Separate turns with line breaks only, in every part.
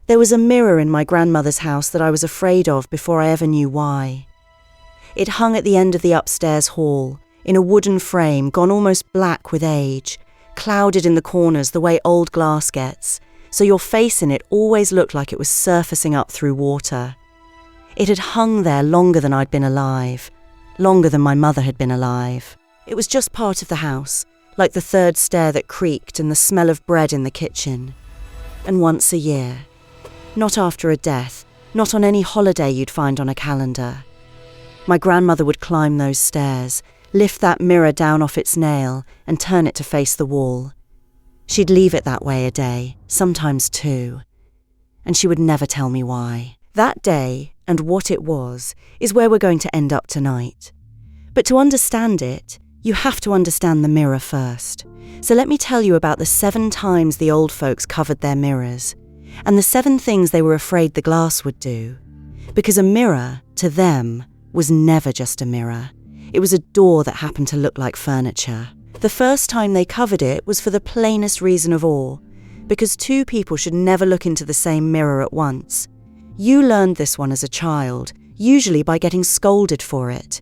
There was a mirror in my grandmother's house that I was afraid of before I ever knew why. It hung at the end of the upstairs hall, in a wooden frame gone almost black with age, clouded in the corners the way old glass gets, so your face in it always looked like it was surfacing up through water. It had hung there longer than I'd been alive, longer than my mother had been alive. It was just part of the house, like the third stair that creaked and the smell of bread in the kitchen. And once a year, not after a death, not on any holiday you'd find on a calendar, my grandmother would climb those stairs, lift that mirror down off its nail and turn it to face the wall. She'd leave it that way a day, sometimes two, and she would never tell me why. That day, and what it was, is where we're going to end up tonight. But to understand it, you have to understand the mirror first. So let me tell you about the 7 times the old folks covered their mirrors, and the 7 things they were afraid the glass would do. Because a mirror, to them, was never just a mirror. It was a door that happened to look like furniture. The first time they covered it was for the plainest reason of all, because 2 people should never look into the same mirror at once. You learned this one as a child, usually by getting scolded for it.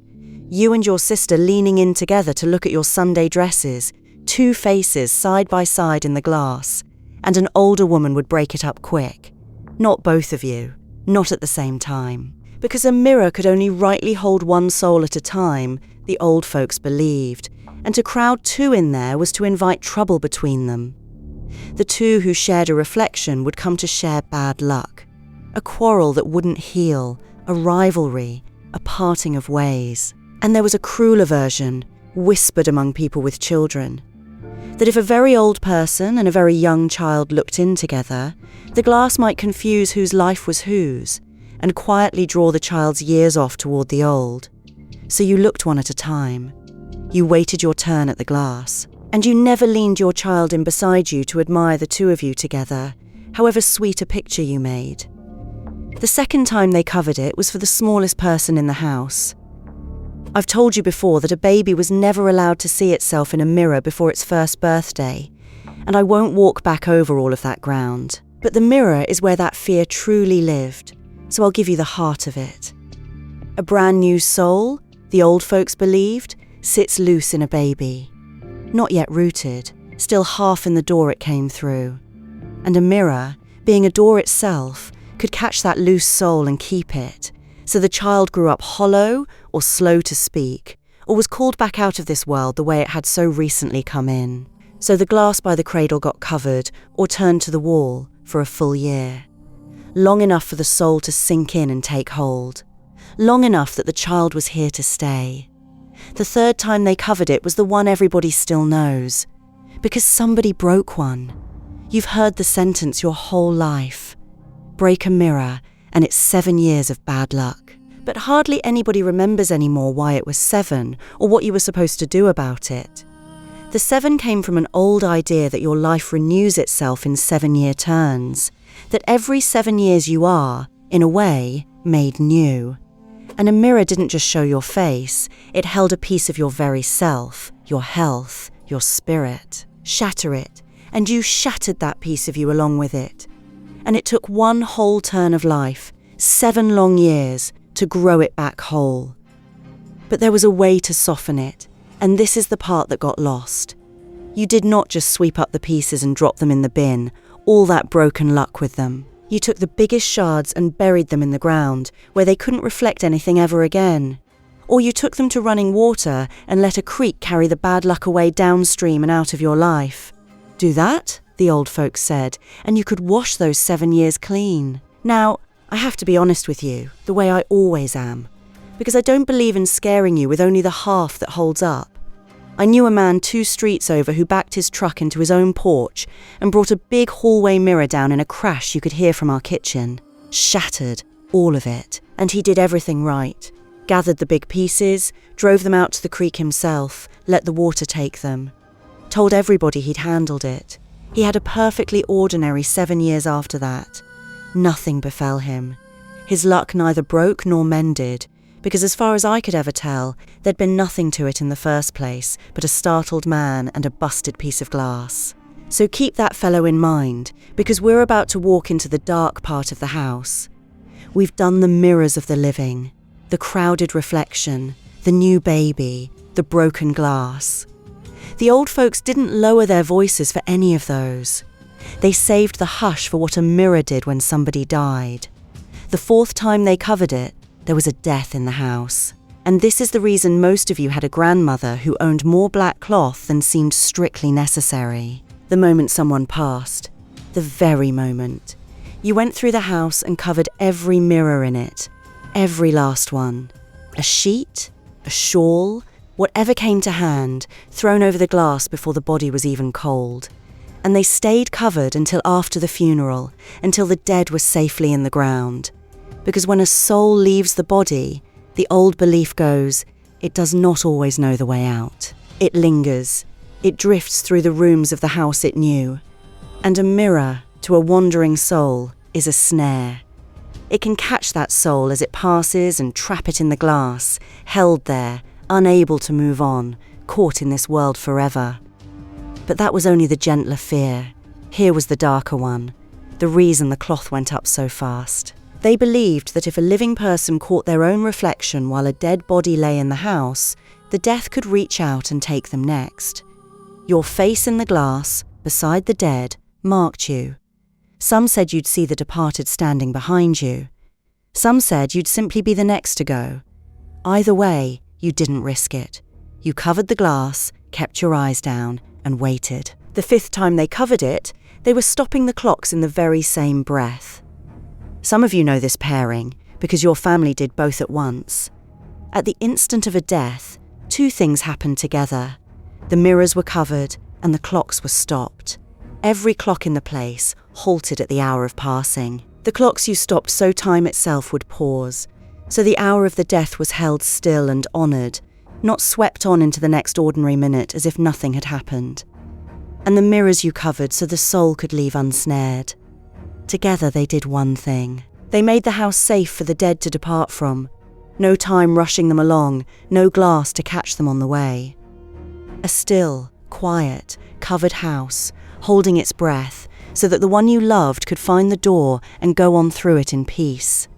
You and your sister leaning in together to look at your Sunday dresses, 2 faces side by side in the glass, and an older woman would break it up quick. Not both of you, not at the same time. Because a mirror could only rightly hold one soul at a time, the old folks believed, and to crowd 2 in there was to invite trouble between them. The 2 who shared a reflection would come to share bad luck, a quarrel that wouldn't heal, a rivalry, a parting of ways. And there was a crueler version, whispered among people with children, that if a very old person and a very young child looked in together, the glass might confuse whose life was whose, and quietly draw the child's years off toward the old. So you looked one at a time. You waited your turn at the glass, and you never leaned your child in beside you to admire the 2 of you together, however sweet a picture you made. The second time they covered it was for the smallest person in the house. I've told you before that a baby was never allowed to see itself in a mirror before its first birthday, and I won't walk back over all of that ground. But the mirror is where that fear truly lived, so I'll give you the heart of it. A brand new soul, the old folks believed, sits loose in a baby. Not yet rooted, still half in the door it came through. And a mirror, being a door itself, could catch that loose soul and keep it, so the child grew up hollow or slow to speak, or was called back out of this world the way it had so recently come in. So the glass by the cradle got covered or turned to the wall for a full year. Long enough for the soul to sink in and take hold. Long enough that the child was here to stay. The third time they covered it was the one everybody still knows. Because somebody broke one. You've heard the sentence your whole life. Break a mirror, and it's 7 years of bad luck. But hardly anybody remembers anymore why it was 7, or what you were supposed to do about it. The 7 came from an old idea that your life renews itself in 7-year turns, that every 7 years you are, in a way, made new. And a mirror didn't just show your face, it held a piece of your very self, your health, your spirit. Shatter it, and you shattered that piece of you along with it. And it took one whole turn of life, 7 long years, to grow it back whole. But there was a way to soften it, and this is the part that got lost. You did not just sweep up the pieces and drop them in the bin, all that broken luck with them. You took the biggest shards and buried them in the ground, where they couldn't reflect anything ever again. Or you took them to running water and let a creek carry the bad luck away downstream and out of your life. Do that, the old folks said, and you could wash those 7 years clean. Now, I have to be honest with you, the way I always am, because I don't believe in scaring you with only the half that holds up. I knew a man 2 streets over who backed his truck into his own porch and brought a big hallway mirror down in a crash you could hear from our kitchen. Shattered, all of it. And he did everything right. Gathered the big pieces, drove them out to the creek himself, let the water take them. Told everybody he'd handled it. He had a perfectly ordinary 7 years after that. Nothing befell him. His luck neither broke nor mended, because as far as I could ever tell, there'd been nothing to it in the first place but a startled man and a busted piece of glass. So keep that fellow in mind, because we're about to walk into the dark part of the house. We've done the mirrors of the living, the crowded reflection, the new baby, the broken glass. The old folks didn't lower their voices for any of those. They saved the hush for what a mirror did when somebody died. The fourth time they covered it, there was a death in the house. And this is the reason most of you had a grandmother who owned more black cloth than seemed strictly necessary. The moment someone passed, the very moment, you went through the house and covered every mirror in it, every last one. A sheet, a shawl, whatever came to hand, thrown over the glass before the body was even cold. And they stayed covered until after the funeral, until the dead were safely in the ground. Because when a soul leaves the body, the old belief goes, it does not always know the way out. It lingers. It drifts through the rooms of the house it knew. And a mirror, to a wandering soul, is a snare. It can catch that soul as it passes and trap it in the glass, held there, unable to move on, caught in this world forever. But that was only the gentler fear. Here was the darker one, the reason the cloth went up so fast. They believed that if a living person caught their own reflection while a dead body lay in the house, the death could reach out and take them next. Your face in the glass, beside the dead, marked you. Some said you'd see the departed standing behind you. Some said you'd simply be the next to go. Either way, you didn't risk it. You covered the glass, kept your eyes down, and waited. The fifth time they covered it, they were stopping the clocks in the very same breath. Some of you know this pairing, because your family did both at once. At the instant of a death, two things happened together. The mirrors were covered, and the clocks were stopped. Every clock in the place halted at the hour of passing. The clocks you stopped so time itself would pause, so the hour of the death was held still and honoured, not swept on into the next ordinary minute as if nothing had happened. And the mirrors you covered so the soul could leave unsnared. Together they did one thing. They made the house safe for the dead to depart from. No time rushing them along, no glass to catch them on the way. A still, quiet, covered house, holding its breath, so that the one you loved could find the door and go on through it in peace.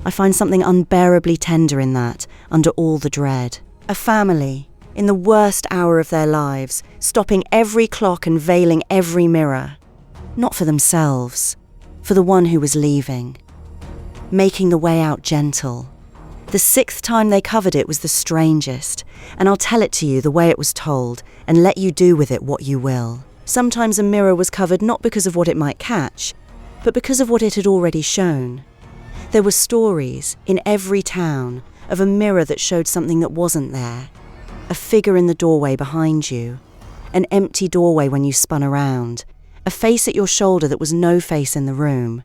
I find something unbearably tender in that, under all the dread. A family, in the worst hour of their lives, stopping every clock and veiling every mirror. Not for themselves, for the one who was leaving. Making the way out gentle. The sixth time they covered it was the strangest, and I'll tell it to you the way it was told, and let you do with it what you will. Sometimes a mirror was covered not because of what it might catch, but because of what it had already shown. There were stories, in every town, of a mirror that showed something that wasn't there. A figure in the doorway behind you. An empty doorway when you spun around. A face at your shoulder that was no face in the room.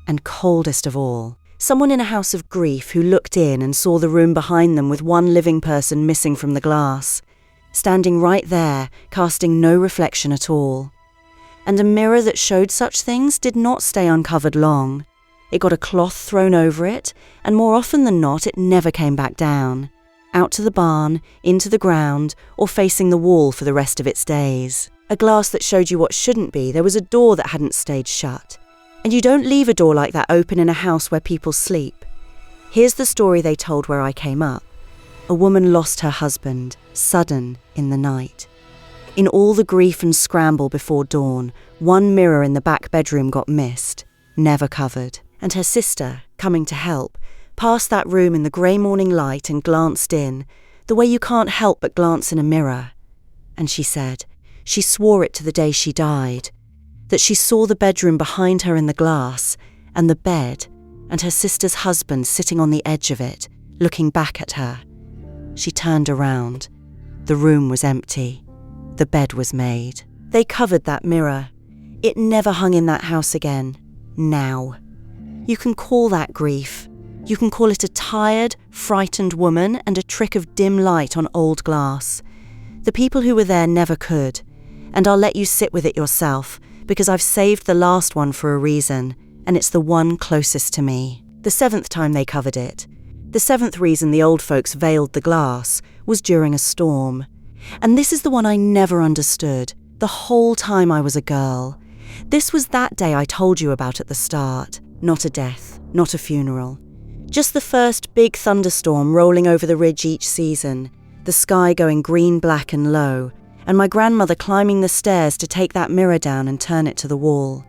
And coldest of all, someone in a house of grief who looked in and saw the room behind them with one living person missing from the glass, standing right there, casting no reflection at all. And a mirror that showed such things did not stay uncovered long. It got a cloth thrown over it, and more often than not, it never came back down. Out to the barn, into the ground, or facing the wall for the rest of its days. A glass that showed you what shouldn't be, there was a door that hadn't stayed shut. And you don't leave a door like that open in a house where people sleep. Here's the story they told where I came up. A woman lost her husband, sudden, in the night. In all the grief and scramble before dawn, one mirror in the back bedroom got missed, never covered. And her sister, coming to help, passed that room in the grey morning light and glanced in, the way you can't help but glance in a mirror. And she said, she swore it to the day she died, that she saw the bedroom behind her in the glass, and the bed, and her sister's husband sitting on the edge of it, looking back at her. She turned around. The room was empty. The bed was made. They covered that mirror. It never hung in that house again. Now. You can call that grief. You can call it a tired, frightened woman and a trick of dim light on old glass. The people who were there never could, and I'll let you sit with it yourself, because I've saved the last one for a reason, and it's the one closest to me. The seventh time they covered it. The seventh reason the old folks veiled the glass was during a storm. And this is the one I never understood, the whole time I was a girl. This was that day I told you about at the start. Not a death, not a funeral. Just the first big thunderstorm rolling over the ridge each season, the sky going green, black and low, and my grandmother climbing the stairs to take that mirror down and turn it to the wall.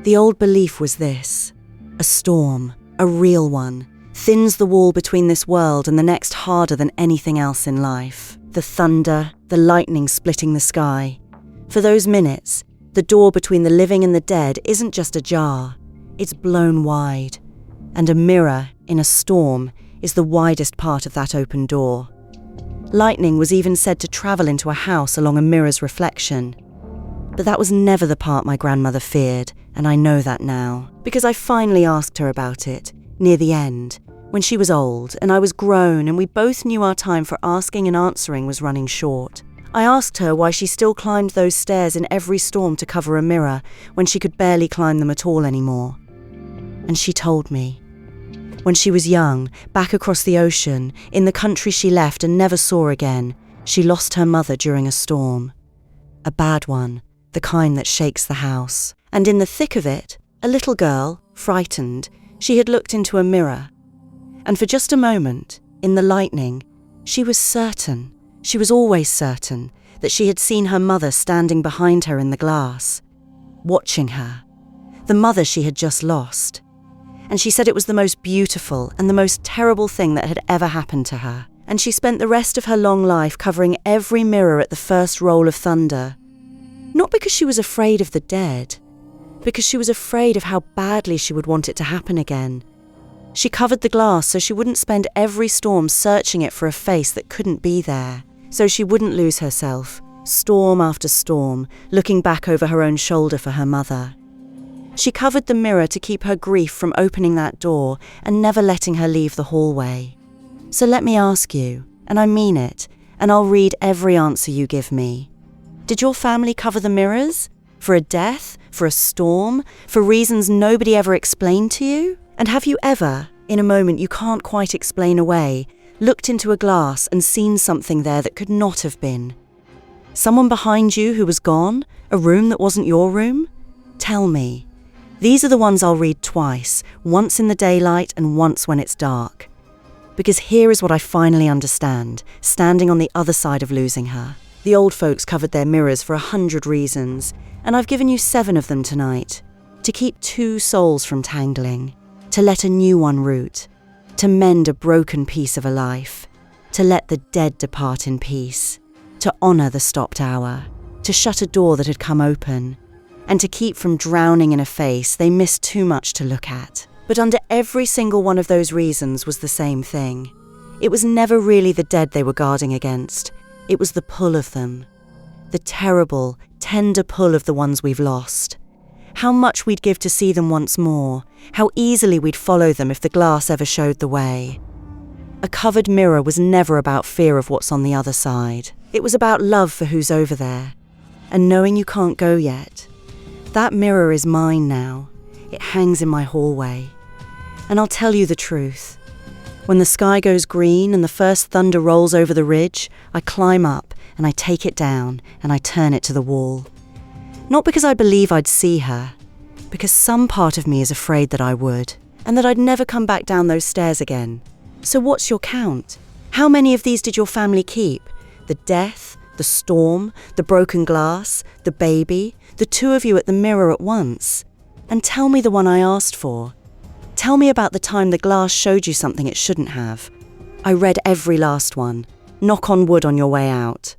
The old belief was this: a storm, a real one, thins the wall between this world and the next harder than anything else in life. The thunder, the lightning splitting the sky. For those minutes, the door between the living and the dead isn't just ajar, it's blown wide. And a mirror, in a storm, is the widest part of that open door. Lightning was even said to travel into a house along a mirror's reflection. But that was never the part my grandmother feared, and I know that now, because I finally asked her about it, near the end, when she was old and I was grown and we both knew our time for asking and answering was running short. I asked her why she still climbed those stairs in every storm to cover a mirror when she could barely climb them at all anymore. And she told me. When she was young, back across the ocean, in the country she left and never saw again, she lost her mother during a storm. A bad one, the kind that shakes the house. And in the thick of it, a little girl, frightened, she had looked into a mirror. And for just a moment, in the lightning, she was certain, she was always certain, that she had seen her mother standing behind her in the glass, watching her, the mother she had just lost. And she said it was the most beautiful and the most terrible thing that had ever happened to her. And she spent the rest of her long life covering every mirror at the first roll of thunder. Not because she was afraid of the dead, because she was afraid of how badly she would want it to happen again. She covered the glass so she wouldn't spend every storm searching it for a face that couldn't be there, so she wouldn't lose herself, storm after storm, looking back over her own shoulder for her mother. She covered the mirror to keep her grief from opening that door and never letting her leave the hallway. So let me ask you, and I mean it, and I'll read every answer you give me. Did your family cover the mirrors? For a death? For a storm? For reasons nobody ever explained to you? And have you ever, in a moment you can't quite explain away, looked into a glass and seen something there that could not have been? Someone behind you who was gone? A room that wasn't your room? Tell me. These are the ones I'll read twice, once in the daylight and once when it's dark. Because here is what I finally understand, standing on the other side of losing her. The old folks covered their mirrors for 100 reasons, and I've given you 7 of them tonight. To keep 2 souls from tangling, to let a new one root, to mend a broken piece of a life, to let the dead depart in peace, to honour the stopped hour, to shut a door that had come open, and to keep from drowning in a face they missed too much to look at. But under every single one of those reasons was the same thing. It was never really the dead they were guarding against. It was the pull of them. The terrible, tender pull of the ones we've lost. How much we'd give to see them once more. How easily we'd follow them if the glass ever showed the way. A covered mirror was never about fear of what's on the other side. It was about love for who's over there. And knowing you can't go yet. That mirror is mine now. It hangs in my hallway. And I'll tell you the truth. When the sky goes green and the first thunder rolls over the ridge, I climb up and I take it down and I turn it to the wall. Not because I believe I'd see her, because some part of me is afraid that I would, and that I'd never come back down those stairs again. So what's your count? How many of these did your family keep? The death, the storm, the broken glass, the baby, the 2 of you at the mirror at once. And tell me the one I asked for. Tell me about the time the glass showed you something it shouldn't have. I read every last one. Knock on wood on your way out.